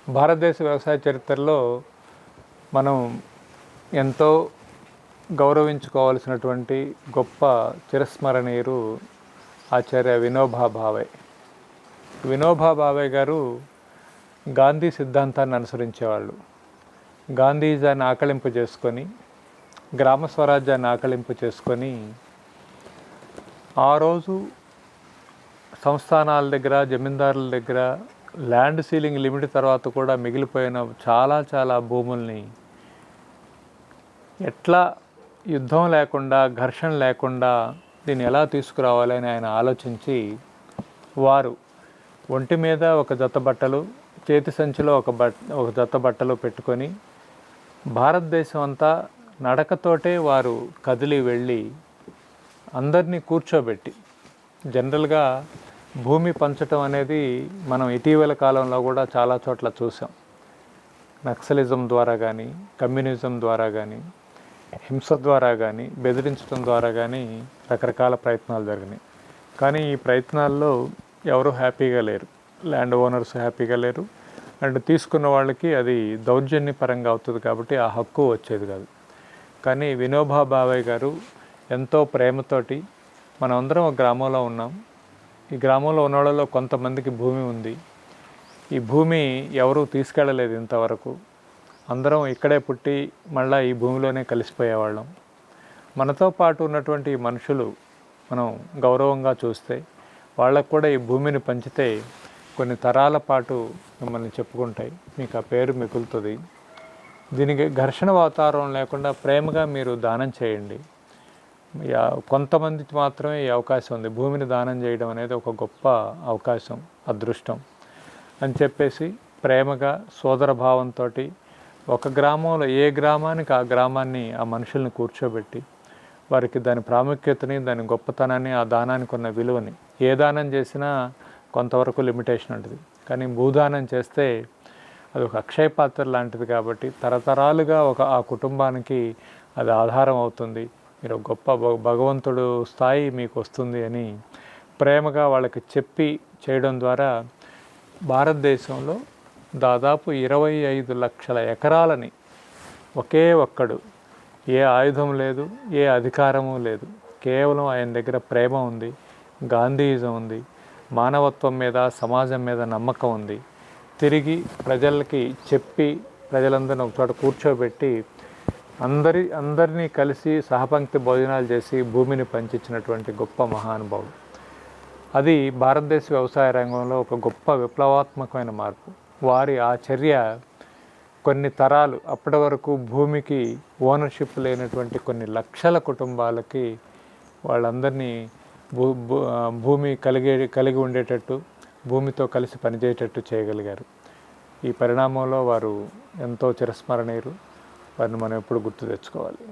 భారతదేశ వ్యవసాయ చరిత్రలో మనం ఎంతో గౌరవించుకోవాల్సినటువంటి గొప్ప చిరస్మరణీయులు ఆచార్య వినోబా భావే. వినోబా భావే గారు గాంధీ సిద్ధాంతాన్ని అనుసరించేవాళ్ళు. గాంధీజాన్ని ఆకళింపు చేసుకొని, గ్రామ స్వరాజ్యాన్ని ఆకళింపు చేసుకొని, ఆ రోజు సంస్థానాల దగ్గర, జమీందారుల దగ్గర ల్యాండ్ సీలింగ్ లిమిట్ తర్వాత కూడా మిగిలిపోయిన చాలా భూముల్ని ఎట్లా యుద్ధం లేకుండా, ఘర్షణ లేకుండా దీన్ని ఎలా తీసుకురావాలని ఆయన ఆలోచించి, వారు ఒంటి మీద ఒక జత బట్టలు, చేతి సంచిలో ఒక జత బట్టలు పెట్టుకొని భారతదేశం అంతా నడకతోటే వారు కదిలి వెళ్ళి అందరినీ కూర్చోబెట్టి, జనరల్గా భూమి పంచటం అనేది మనం ఇటీవల కాలంలో కూడా చాలా చోట్ల చూసాం. నక్సలిజం ద్వారా కానీ, కమ్యూనిజం ద్వారా కానీ, హింస ద్వారా కానీ, బెదిరించడం ద్వారా కానీ రకరకాల ప్రయత్నాలు జరిగినాయి. కానీ ఈ ప్రయత్నాల్లో ఎవరు హ్యాపీగా లేరు. ల్యాండ్ ఓనర్స్ హ్యాపీగా లేరు. అండ్ తీసుకున్న వాళ్ళకి అది దౌర్జన్యపరంగా అవుతుంది కాబట్టి ఆ హక్కు వచ్చేది కాదు. కానీ వినోబా భావే గారు ఎంతో ప్రేమతోటి, మనమందరం ఒక గ్రామంలో ఉన్నాం, ఈ గ్రామంలో ఉన్న వాళ్ళలో కొంతమందికి భూమి ఉంది, ఈ భూమి ఎవరూ తీసుకెళ్ళలేదు ఇంతవరకు, అందరం ఇక్కడే పుట్టి మళ్ళీ ఈ భూమిలోనే కలిసిపోయేవాళ్ళం, మనతో పాటు ఉన్నటువంటి మనుషులు మనం గౌరవంగా చూస్తే వాళ్ళకు కూడా ఈ భూమిని పంచితే కొన్ని తరాల పాటు మిమ్మల్ని చెప్పుకుంటాయి, మీకు ఆ పేరు మిగులుతుంది, దీనికి ఘర్షణ వాతావరణం లేకుండా ప్రేమగా మీరు దానం చేయండి, కొంతమందికి మాత్రమే ఈ అవకాశం ఉంది, భూమిని దానం చేయడం అనేది ఒక గొప్ప అవకాశం, అదృష్టం అని చెప్పేసి ప్రేమగా సోదర భావంతో ఒక గ్రామంలో ఏ గ్రామానికి ఆ గ్రామాన్ని, ఆ మనుషుల్ని కూర్చోబెట్టి వారికి దాని ప్రాముఖ్యతని, దాని గొప్పతనాన్ని, ఆ దానానికి ఉన్న విలువని, ఏ దానం చేసినా కొంతవరకు లిమిటేషన్ ఉంటుంది, కానీ భూదానం చేస్తే అది ఒక అక్షయ పాత్ర లాంటిది కాబట్టి తరతరాలుగా ఆ కుటుంబానికి అది ఆధారం అవుతుంది, మీరు గొప్ప భగవంతుడు స్థాయి మీకు వస్తుంది అని ప్రేమగా వాళ్ళకి చెప్పి చేయడం ద్వారా భారతదేశంలో దాదాపు 25 లక్షల ఎకరాలని ఒకే ఒక్కడు, ఏ ఆయుధం లేదు, ఏ అధికారము లేదు, కేవలం ఆయన దగ్గర ప్రేమ ఉంది, గాంధీయిజం ఉంది, మానవత్వం మీద, సమాజం మీద నమ్మకం ఉంది, తిరిగి ప్రజలకి చెప్పి ప్రజలందరినీ ఒకచోట కూర్చోబెట్టి అందరినీ కలిసి సహపంక్తి భోజనాలు చేసి భూమిని పంచిచ్చినటువంటి గొప్ప మహానుభావుడు. అది భారతదేశ వ్యవసాయ రంగంలో ఒక గొప్ప విప్లవాత్మకమైన మార్పు. వారి ఆ చర్య కొన్ని తరాలు, అప్పటి వరకు భూమికి ఓనర్షిప్ లేనటువంటి కొన్ని లక్షల కుటుంబాలకి వాళ్ళందరినీ భూమి కలిగి ఉండేటట్టు, భూమితో కలిసి పనిచేసేటట్టు చేయగలిగారు. ఈ పరిణామంలో వారు ఎంతో చిరస్మరణీయులు, వారిని మనం ఎప్పుడు గుర్తు తెచ్చుకోవాలి.